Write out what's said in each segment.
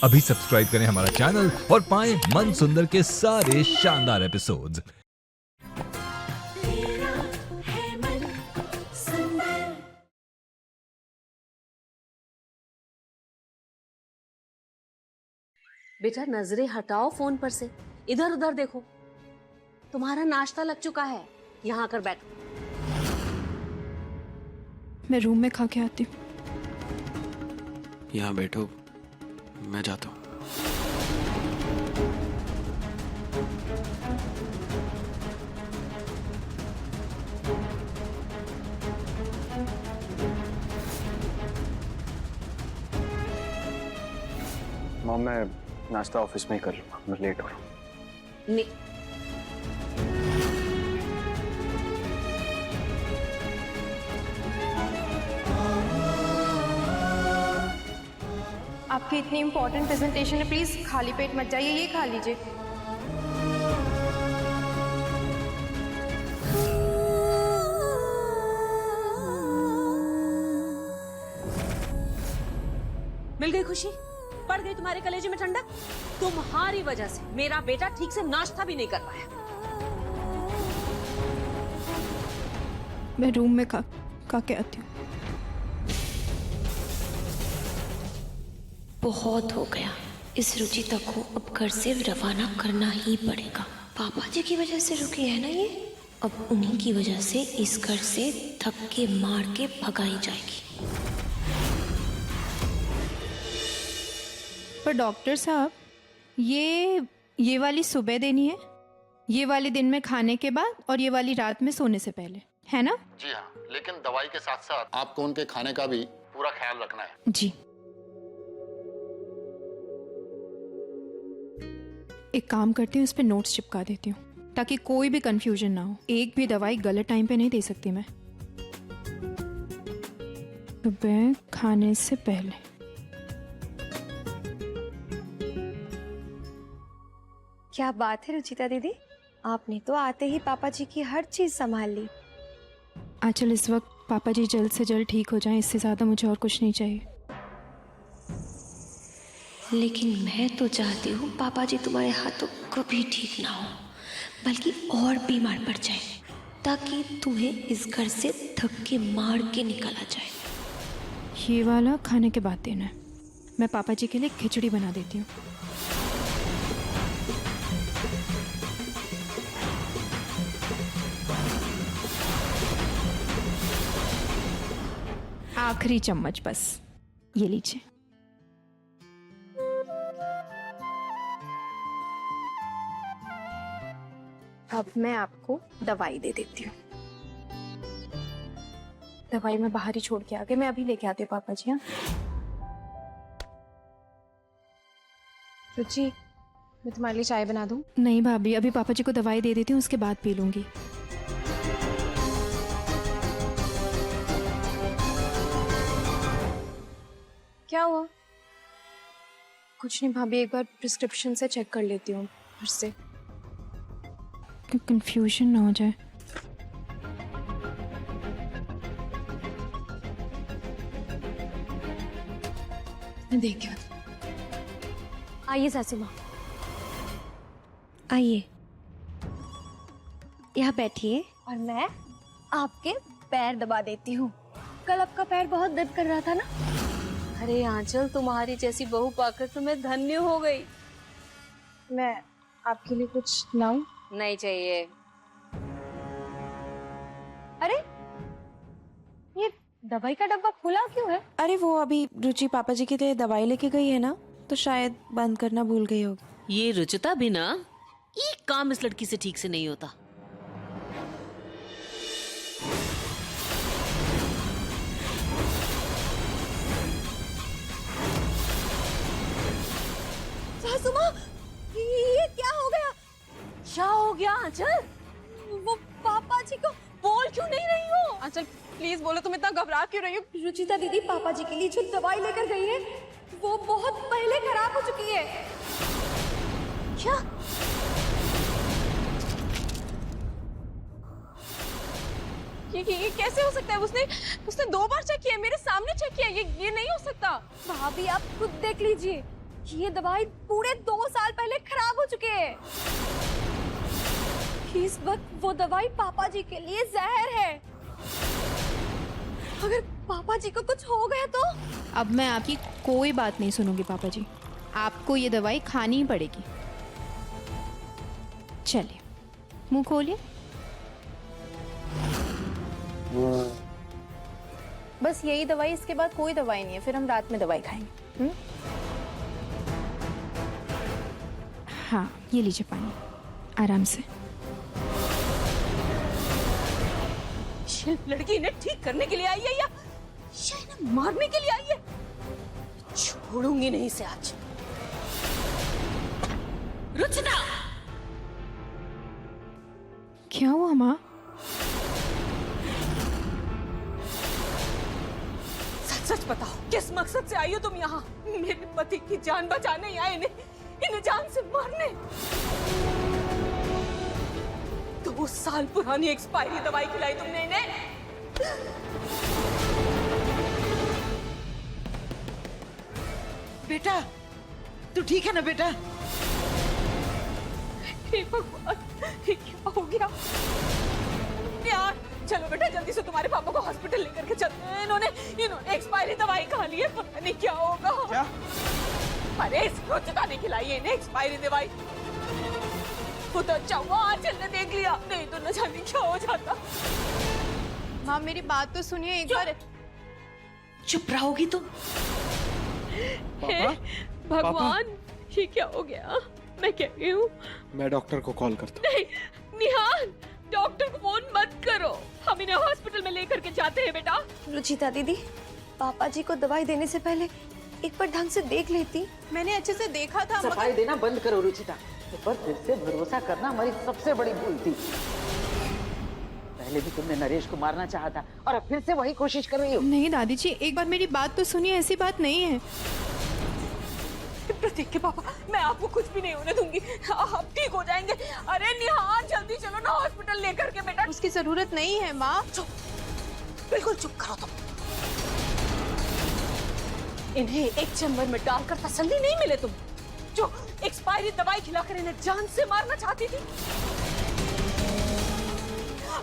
अभी सब्सक्राइब करें हमारा चैनल और पाएं मन सुंदर के सारे शानदार एपिसोड्स। बेटा नजरें हटाओ फोन पर से, इधर उधर देखो। तुम्हारा नाश्ता लग चुका है, यहाँ आकर बैठो। मैं रूम में खा के आती हूँ। यहाँ बैठो, मैं जाता हूँ। मॉम, मैं नाश्ता ऑफिस में ही कर लूंगा, मैं लेट हो रहा हूँ। नहीं, आपकी इतनी इम्पोर्टेंट प्रेजेंटेशन है, प्लीज खाली पेट मत जाइए, ये खा लीजिए। मिल गई खुशी? पड़ गई तुम्हारे कलेजे में ठंडक? तुम्हारी वजह से मेरा बेटा ठीक से नाश्ता भी नहीं कर पाया। मैं रूम में खा के आती हूँ। बहुत हो गया, इस रुचिता को अब घर से रवाना करना ही पड़ेगा। पापा जी की वजह से रुकी है ना ये, अब उन्हीं की वजह से इस घर से धक्के मार के भगाई जाएगी। पर डॉक्टर साहब, ये वाली सुबह देनी है, ये वाली दिन में खाने के बाद और ये वाली रात में सोने से पहले, है ना? जी हाँ, लेकिन दवाई के साथ साथ आपको उनके खाने का भी पूरा ख्याल रखना है। जी। एक काम करती हूँ, इस पे नोट्स चिपका देती हूँ ताकि कोई भी कंफ्यूजन ना हो। एक भी दवाई गलत टाइम पे नहीं दे सकती मैं। सुबह खाने से पहले। क्या बात है रुचिता दीदी, आपने तो आते ही पापा जी की हर चीज संभाल ली। आंचल, इस वक्त पापा जी जल्द से जल्द ठीक हो जाएं, इससे ज़्यादा मुझे और कुछ नहीं चाहिए। लेकिन मैं तो चाहती हूँ पापा जी तुम्हारे हाथों कभी ठीक ना हो, बल्कि और बीमार पड़ जाए, ताकि तुम्हें इस घर से धक्के मार के निकाला जाए। ये वाला खाने के बाद देना है। मैं पापा जी के लिए खिचड़ी बना देती हूँ। आखिरी चम्मच बस, ये लीजिए। अब मैं आपको दवाई दे देती हूँ। दवाई मैं बाहर ही छोड़ के आ गई, मैं अभी लेके आती हूँ पापा जी। हाँ रुचि, मैं तुम्हारे लिए चाय बना दूँ? नहीं भाभी, अभी पापा जी को दवाई दे देती हूँ, उसके बाद पी लूंगी। क्या हुआ? कुछ नहीं भाभी, एक बार प्रिस्क्रिप्शन से चेक कर लेती हूँ फिर से, कंफ्यूजन ना हो जाए। मैं देख के आती हूँ। आइए सासू माँ, आइए, यहाँ बैठिए और मैं आपके पैर दबा देती हूँ। कल आपका पैर बहुत दर्द कर रहा था ना? अरे आंचल, तुम्हारी जैसी बहू पाकर तो मैं धन्य हो गई। मैं आपके लिए कुछ लाऊं? नहीं चाहिए। अरे ये दवाई का डब्बा खुला क्यों है? अरे वो अभी रुचि पापा जी के लिए दवाई लेके गई है ना, तो शायद बंद करना भूल गई होगी। ये रुचिता भी ना, एक काम इस लड़की से ठीक से नहीं होता। सासू माँ, ये क्या हो गया? क्या हो गया आंचल? वो पापा जी को बोल क्यों नहीं रही हो? आंचल प्लीज बोलो, तुम इतना घबरा क्यों रही हो? रुचिता दीदी पापा जी के लिए जो दवाई लेकर गई है वो बहुत पहले खराब हो चुकी है। क्या? ये कैसे हो सकता है? उसने 2 बार चेक किया, मेरे सामने चेक किया। ये नहीं हो सकता। भाभी आप खुद देख लीजिए, ये दवाई पूरे 2 साल पहले खराब हो चुकी है। इस वक्त वो दवाई पापा जी के लिए जहर है। अगर पापा जी को कुछ हो गया तो? अब मैं आपकी कोई बात नहीं सुनूंगी पापा जी, आपको ये दवाई खानी ही पड़ेगी। चलिए मुंह खोलिए। बस यही दवाई, इसके बाद कोई दवाई नहीं है, फिर हम रात में दवाई खाएंगे। हाँ ये लीजिए पानी, आराम से। ये लड़की इन्हें ठीक करने के लिए आई है या इन्हें मारने के लिए आई है? छोड़ूंगी नहीं इसे आज। रुचिता! क्या हुआ माँ? सच बताओ, किस मकसद से आई हो तुम यहाँ? मेरे पति की जान बचाने या इन्हें जान से मारने? 2 साल पुरानी एक्सपायरी दवाई खिलाई तुमने इन्हें। बेटा तू ठीक है ना बेटा? हे भगवान, ये क्या हो गया? यार चलो बेटा, जल्दी से तुम्हारे पापा को हॉस्पिटल लेकर के चलते हैं। इन्होंने एक्सपायरी दवाई खा ली है, पता नहीं क्या होगा। क्या? अरे इस रुचिता ने खिलाई है इन्हें एक्सपायरी दवाई। वो तो अच्छा हुआ आज ने देख लिया, नहीं तो न जाने क्या हो जाता। माँ मेरी बात तो सुनिए एक बार। चुप रहोगी तुम? हे भगवान, ये क्या हो गया? मैं कह रही हूँ मैं डॉक्टर को कॉल करता हूँ। नहीं निहाल, डॉक्टर को फोन मत करो, हम इन्हें हॉस्पिटल में लेकर के जाते हैं बेटा। रुचिता दीदी, पापा जी को दवाई देने से पहले एक बार ढंग से देख लेती। मैंने अच्छे से देखा था। सफाई देना बंद करो रुचिता, पर फिर से भरोसा करना हमारी सबसे बड़ी भूल थी। पहले भी तुमने नरेश को मारना चाहा था और अब फिर से वही कोशिश कर रही हो। नहीं दादी जी, एक बार मेरी बात तो सुनिए, ऐसी बात नहीं है। प्रतीक के पापा, मैं आपको कुछ भी नहीं होने दूंगी, आप ठीक हो जाएंगे। अरे निहाल जल्दी चलो ना हॉस्पिटल लेकर के बेटा। उसकी जरूरत नहीं है माँ। चुप, बिल्कुल चुप करो तुम। इन्हें एक चैम्बर में डालकर तसल्ली नहीं मिले तुम, जो एक्सपायरी दवाई खिलाकर इन्हें जान से मारना चाहती थी।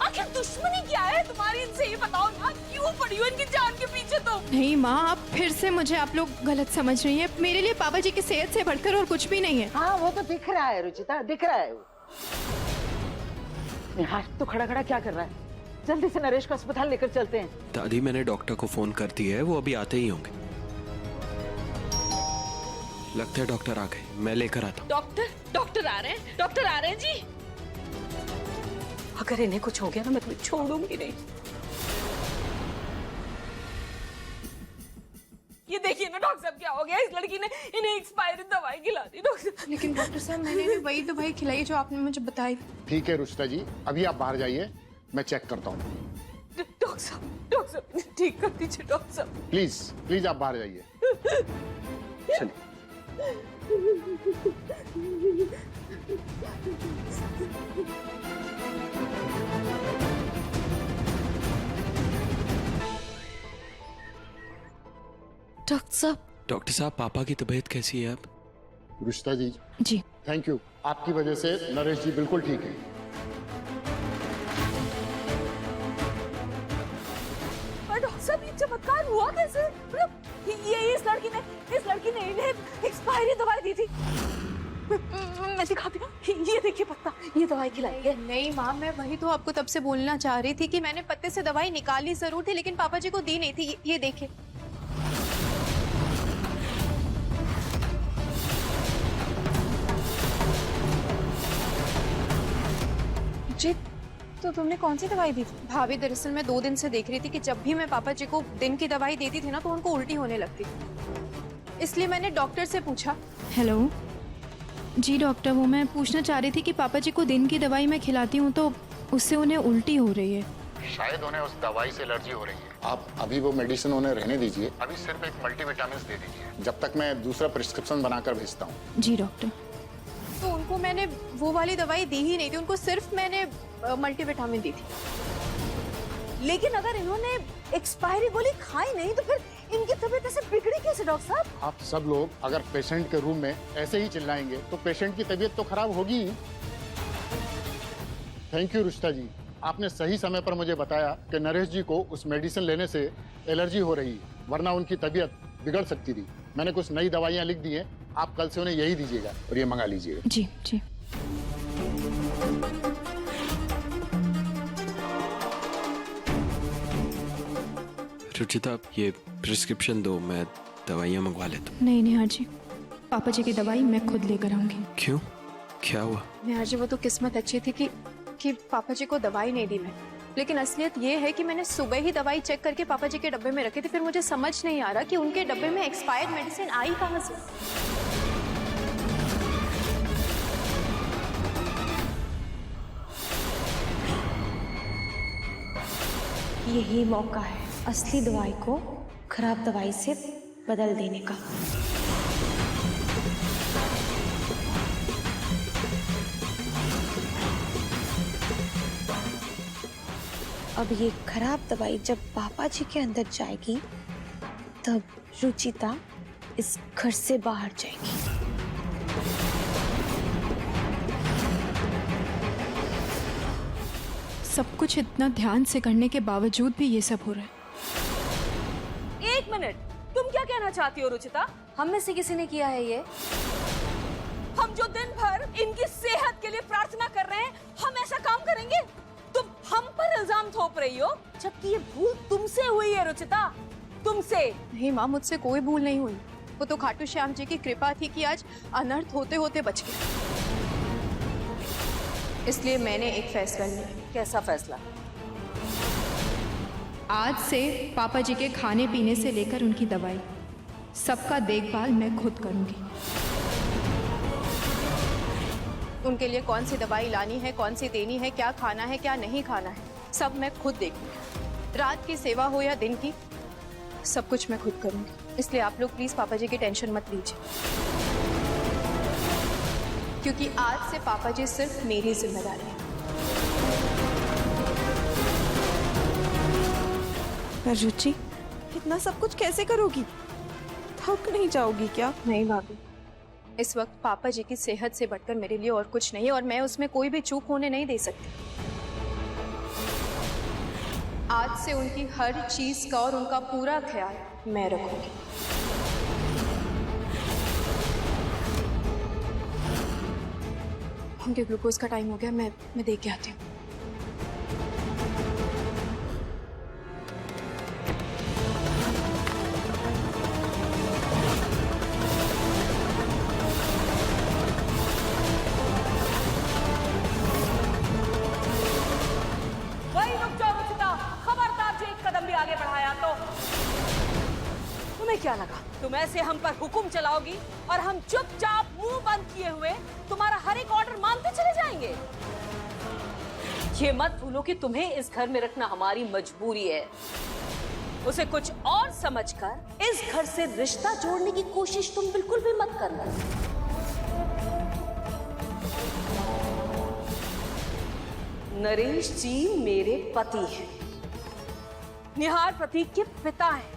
आखिर दुश्मनी क्या है तुम्हारी इनसे, ये बताओ ना, क्यों पड़ी हो इनकी जान के पीछे तुम? नहीं माँ, आप फिर से मुझे आप लोग गलत समझ रही हैं। मेरे लिए पापा जी की सेहत से बढ़कर और कुछ भी नहीं है। हाँ वो तो दिख रहा है रुचिता, दिख रहा है वो। निहाल तो खड़ा खड़ा क्या कर रहा है? जल्दी से नरेश को अस्पताल लेकर चलते हैं। दादी मैंने डॉक्टर को फोन कर दिया है, वो अभी आते ही होंगे। लगता है डॉक्टर आ गए, मैं लेकर आता हूँ। डॉक्टर आ रहे हैं, डॉक्टर आ रहे हैं जी। अगर इन्हें कुछ हो गया ना, मैं तुम्हें छोड़ूंगी नहीं। ये देखिए ना डॉक्टर साहब, क्या हो गया? इस लड़की ने इन्हें एक्सपायरी दवाई खिला दी। डॉक्टर, लेकिन डॉक्टर साहब, मैंने भी वही दवाई खिलाई जो आपने मुझे बताई। ठीक है रुचिता जी, अभी आप बाहर जाइए, मैं चेक करता हूँ। डॉक्टर साहब ठीक कर दीजिए डॉक्टर साहब। प्लीज प्लीज आप बाहर जाइए। चलिए। डॉक्टर साहब पापा की तबीयत कैसी है अब? रुचिता जी जी थैंक यू, आपकी वजह से नरेश जी बिल्कुल ठीक है। पर डॉक्टर साहब, ये चमत्कार हुआ कैसे? मतलब ये इस लड़की ने इन्हें एक्सपायरी दवाई दी थी। मैं दिखाती हूँ, ये देखिए पत्ता, ये दवाई खिलाई है। नहीं माँ, मैं वही तो आपको तब से बोलना चाह रही थी कि मैंने पत्ते से दवाई निकाली जरूर थी, लेकिन पापा जी को दी नहीं थी। ये देखिए। जी, तो तुमने कौन सी दवाई दी थी? भाभी, दरअसल मैं 2 दिन से देख रही थी कि जब भी मैं पापा जी को दिन की दवाई देती थी ना, तो उनको उल्टी होने लगती थी। इसलिए मैंने डॉक्टर से पूछा। हेलो जी डॉक्टर, वो मैं पूछना चाह रही थी कि पापा जी को दिन की दवाई मैं खिलाती हूँ तो उससे उन्हें उल्टी हो रही है। शायद उन्हें उस दवाई से एलर्जी हो रही है। आप अभी वो मेडिसिन उन्हें रहने दीजिए, अभी सिर्फ एक मल्टीविटामिन दे दीजिए, जब तक मैं दूसरा प्रिस्क्रिप्शन बनाकर भेजता हूँ। जी डॉक्टर। तो उनको मैंने वो वाली दवाई दी ही नहीं थी, उनको सिर्फ मैंने मल्टीविटामिन दी थी। लेकिन अगर इन्होंने एक्सपायरी गोली खाई नहीं तो फिर इनकी तबीयत ऐसे बिगड़ी कैसे डॉक्टर साहब? आप सब लोग अगर पेशेंट के रूम में ऐसे ही चिल्लाएंगे तो पेशेंट की तबीयत तो खराब होगी ही। थैंक यू रुचिता जी, आपने सही समय पर मुझे बताया कि नरेश जी को उस मेडिसिन लेने से एलर्जी हो रही, वरना उनकी तबीयत बिगड़ सकती थी। मैंने कुछ नई दवाइयाँ लिख दी हैं, आप कल से उन्हें यही दीजिएगा और ये मंगा लीजिएगा। जी जी। रुचिता, ये प्रिस्क्रिप्शन दो, मैं दवाइयाँ मंगवा लेता हूँ। नहीं निहार जी, पापा जी की दवाई मैं खुद लेकर आऊंगी। क्यों, क्या हुआ? निहार जी, वो तो किस्मत अच्छी थी कि पापा जी को दवाई नहीं दी मैं, लेकिन असलियत ये है कि मैंने सुबह ही दवाई चेक करके पापा जी के डब्बे में रखी थी। फिर मुझे समझ नहीं आ रहा कि उनके डब्बे में एक्सपायर्ड मेडिसिन आई कहाँ से। यही मौका है असली दवाई को खराब दवाई से बदल देने का। अब ये खराब दवाई जब पापा जी के अंदर जाएगी तब रुचिता इस घर से बाहर जाएगी। सब कुछ इतना ध्यान से करने के बावजूद भी ये सब हो रहा है। एक मिनट, तुम क्या कहना चाहती हो रुचिता? हम में से किसी ने किया है ये? हम जो दिन भर इनकी सेहत के लिए प्रार्थना कर रहे हैं, हम ऐसा काम करेंगे? तुम हम पर इल्जाम थोप रही हो, जबकि ये भूल तुमसे हुई है रुचिता, तुमसे। नहीं माँ, मुझसे कोई भूल नहीं हुई। वो तो खाटू श्याम जी की कृपा थी कि आज अनर्थ होते होते बच गए। इसलिए मैंने एक फैसला लिया। कैसा फैसला? आज से पापा जी के खाने पीने से लेकर उनकी दवाई, सबका देखभाल मैं खुद करूंगी। उनके लिए कौन सी दवाई लानी है, कौन सी देनी है, क्या खाना है, क्या नहीं खाना है, सब मैं खुद देखूंगी। रात की सेवा हो या दिन की, सब कुछ मैं खुद करूंगी। इसलिए आप लोग प्लीज पापा जी की टेंशन मत लीजिए, क्योंकि आज से पापा जी सिर्फ मेरी जिम्मेदारी है। पर रुचि, इतना सब कुछ कैसे करोगी? थक नहीं जाओगी क्या? नहीं भाभी, इस वक्त पापा जी की सेहत से बढ़कर मेरे लिए और कुछ नहीं है, और मैं उसमें कोई भी चूक होने नहीं दे सकती। आज से उनकी हर चीज का और उनका पूरा ख्याल मैं रखूंगी। उनके ग्लूकोज का टाइम हो गया, मैं देख के आती हूँ। आगे बढ़ाया तो तुम्हें क्या लगा तुम ऐसे हम पर हुक्म चलाओगी और हम चुपचाप मुंह बंद किए हुए तुम्हारा हर एक ऑर्डर मानते चले जाएंगे? ये मत भूलो कि तुम्हें इस घर में रखना हमारी मजबूरी है। उसे कुछ और समझकर इस घर से रिश्ता जोड़ने की कोशिश तुम बिल्कुल भी मत करना। नरेश जी मेरे पति हैं, निहार प्रतीक के पिता हैं,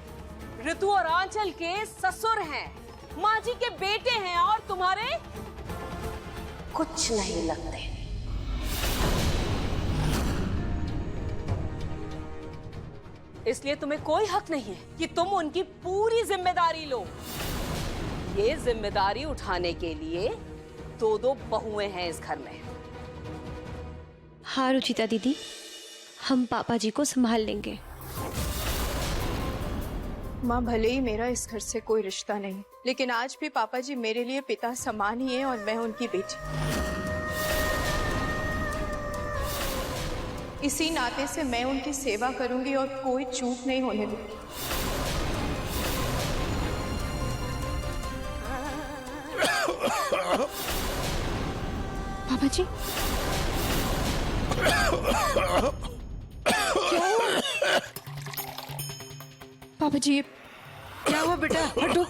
ऋतु और आंचल के ससुर हैं, माँ जी के बेटे हैं, और तुम्हारे कुछ नहीं लगते। इसलिए तुम्हें कोई हक नहीं है कि तुम उनकी पूरी जिम्मेदारी लो। ये जिम्मेदारी उठाने के लिए दो दो बहुएं हैं इस घर में। हाँ रुचिता दीदी, हम पापा जी को संभाल लेंगे। माँ, भले ही मेरा इस घर से कोई रिश्ता नहीं, लेकिन आज भी पापा जी मेरे लिए पिता समान ही है और मैं उनकी बेटी। इसी नाते से मैं उनकी सेवा करूंगी और कोई चूक नहीं होने दूंगी। पापा जी, पापा जी, क्या हुआ बेटा? हटो।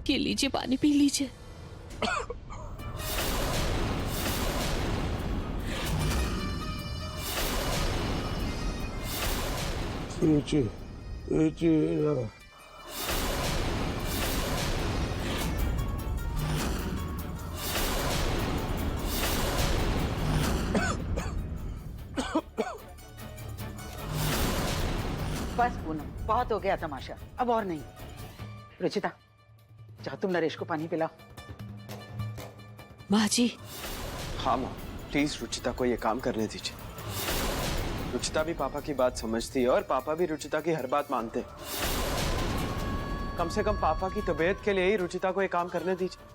पी लीजिए, पानी पी लीजिए। रुचि रुचि बस पूनम, बहुत हो गया तमाशा, अब और नहीं। रुचिता, जाओ तुम नरेश को पानी पिलाओ। माँ जी। हाँ माँ, प्लीज रुचिता को ये काम करने दीजिए। रुचिता भी पापा की बात समझती है और पापा भी रुचिता की हर बात मानते हैं। कम से कम पापा की तबीयत के लिए ही रुचिता को ये काम करने दीजिए।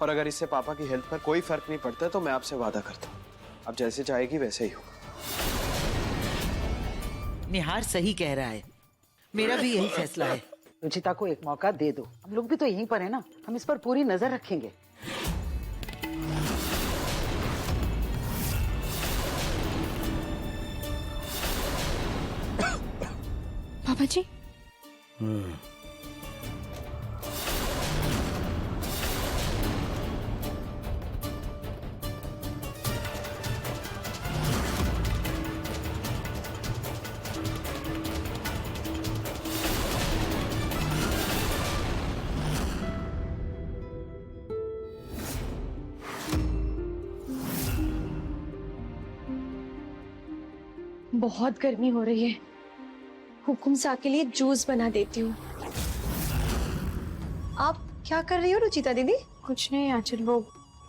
और अगर इससे पापा की हेल्थ पर कोई फर्क नहीं पड़ता तो मैं आपसे वादा करता हूँ, अब जैसे चाहेगी वैसे ही होगा। निहार सही कह रहा है, मेरा भी यही फैसला है। रुचिता को एक मौका दे दो, हम लोग भी तो यहीं पर है ना, हम इस पर पूरी नजर रखेंगे। पापा जी। बहुत गर्मी हो रही है, हुकुम सा के लिए जूस बना देती हूँ। आप क्या कर रही हो रुचिता दीदी? कुछ नहीं आंचल, वो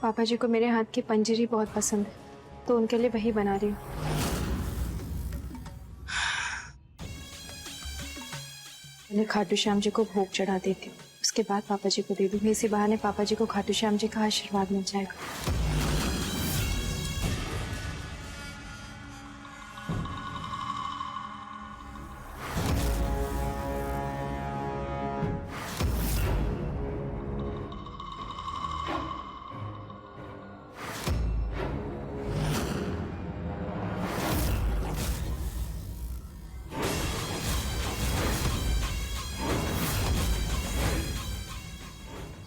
पापा जी को मेरे हाथ की पंजीरी बहुत पसंद है तो उनके लिए वही बना रही हूँ। पहले खाटू श्याम जी को भोग चढ़ा देती हूँ, उसके बाद पापा जी को दे दूँगी। इसी बहाने पापा जी को खाटू श्याम जी का आशीर्वाद मिल जाएगा।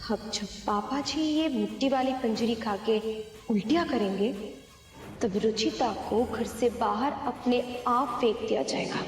अब जब पापा जी ये मिट्टी वाली पंजरी खा के उल्टियां करेंगे तब रुचिता को घर से बाहर अपने आप फेंक दिया जाएगा।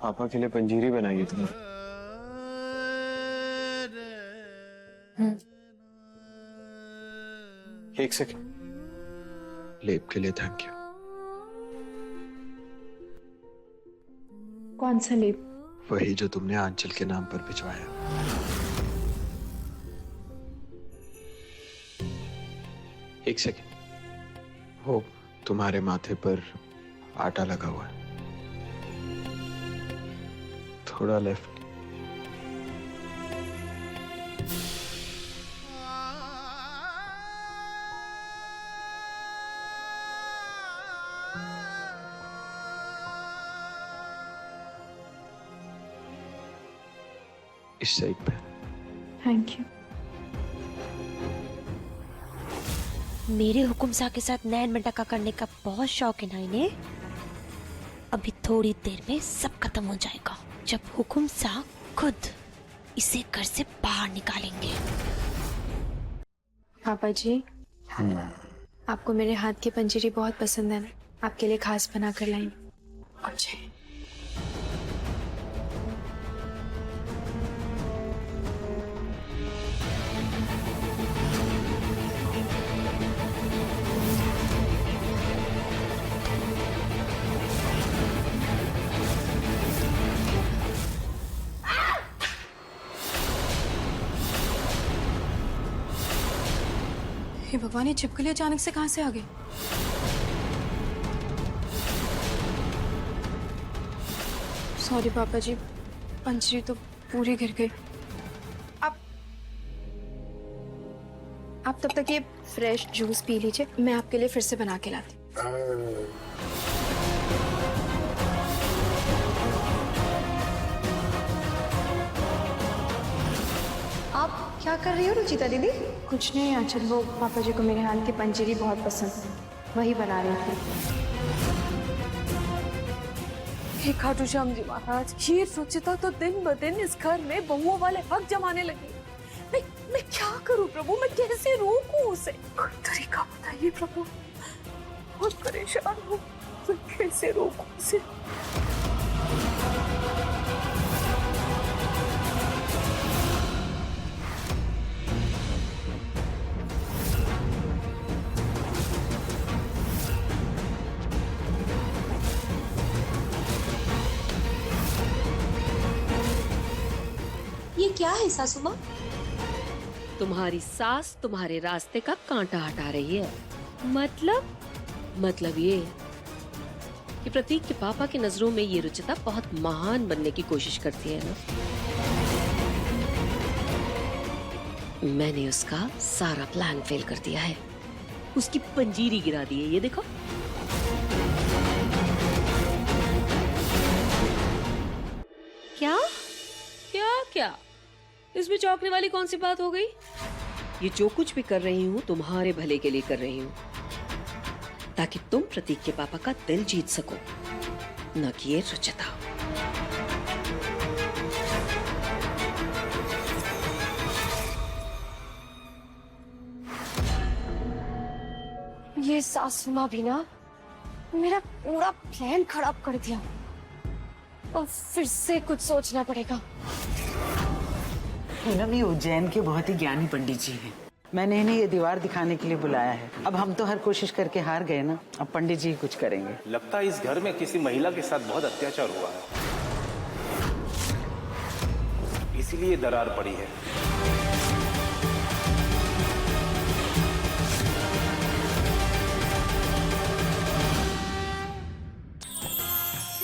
पापा के लिए पंजीरी बनाई है तुमने? एक सेकंड, लेप के लिए थैंक यू। कौन सा लेप? वही जो तुमने आंचल के नाम पर भिजवाया। एक सेकंड, वो तुम्हारे माथे पर आटा लगा हुआ है, थोड़ा लेफ्ट। इस साइड पे। Thank you. मेरे हुकुम सा के साथ नैन मटका करने का बहुत शौक है ना इन्हें। अभी थोड़ी देर में सब खत्म हो जाएगा जब हुकुम सा खुद इसे घर से बाहर निकालेंगे। पापा जी, आपको मेरे हाथ की पंजीरी बहुत पसंद है ना, आपके लिए खास बना कर लाई। अच्छा। ये भगवान, ये छिपकली अचानक से कहां से आ गई? सॉरी पापा जी, पंजरी तो पूरी गिर गई। आप तब तक ये फ्रेश जूस पी लीजिए, मैं आपके लिए फिर से बना के लाती हूँ। क्या कर रही हो रुचिता दीदी? कुछ नहीं आंचल, वो पापा जी को मेरे हाथ की पंजीरी बहुत पसंद है, वही बना रही थी। हे खाटू श्याम जी महाराज, ये रुचिता तो दिन ब दिन इस घर में बहुओं वाले हक जमाने लगी। मैं क्या करूं प्रभु, मैं कैसे रोकूं उसे? कोई तरीका बताइए प्रभु, बहुत परेशान हूँ, मैं कैसे रोकूं उसे? ये क्या है सासू माँ? तुम्हारी सास तुम्हारे रास्ते का कांटा हटा रही है। मतलब ये कि प्रतीक के पापा की नजरों में ये रुचिता बहुत महान बनने की कोशिश करती है ना। मैंने उसका सारा प्लान फेल कर दिया है, उसकी पंजीरी गिरा दी है, ये देखो। क्या क्या क्या इसमें चौंकने वाली कौन सी बात हो गई? ये जो कुछ भी कर रही हूँ तुम्हारे भले के लिए कर रही हूँ, ताकि तुम प्रतीक के पापा का दिल जीत सको, न कि ये रुचिता। ये सासू माँ भी ना मेरा पूरा प्लान खराब कर दिया, और फिर से कुछ सोचना पड़ेगा। पूनम, ये उज्जैन के बहुत ही ज्ञानी पंडित जी हैं। मैंने इन्हें ये दीवार दिखाने के लिए बुलाया है। अब हम तो हर कोशिश करके हार गए ना, अब पंडित जी कुछ करेंगे। लगता है इस घर में किसी महिला के साथ बहुत अत्याचार हुआ है, इसीलिए दरार पड़ी है।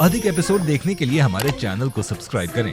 अधिक एपिसोड देखने के लिए हमारे चैनल को सब्सक्राइब करें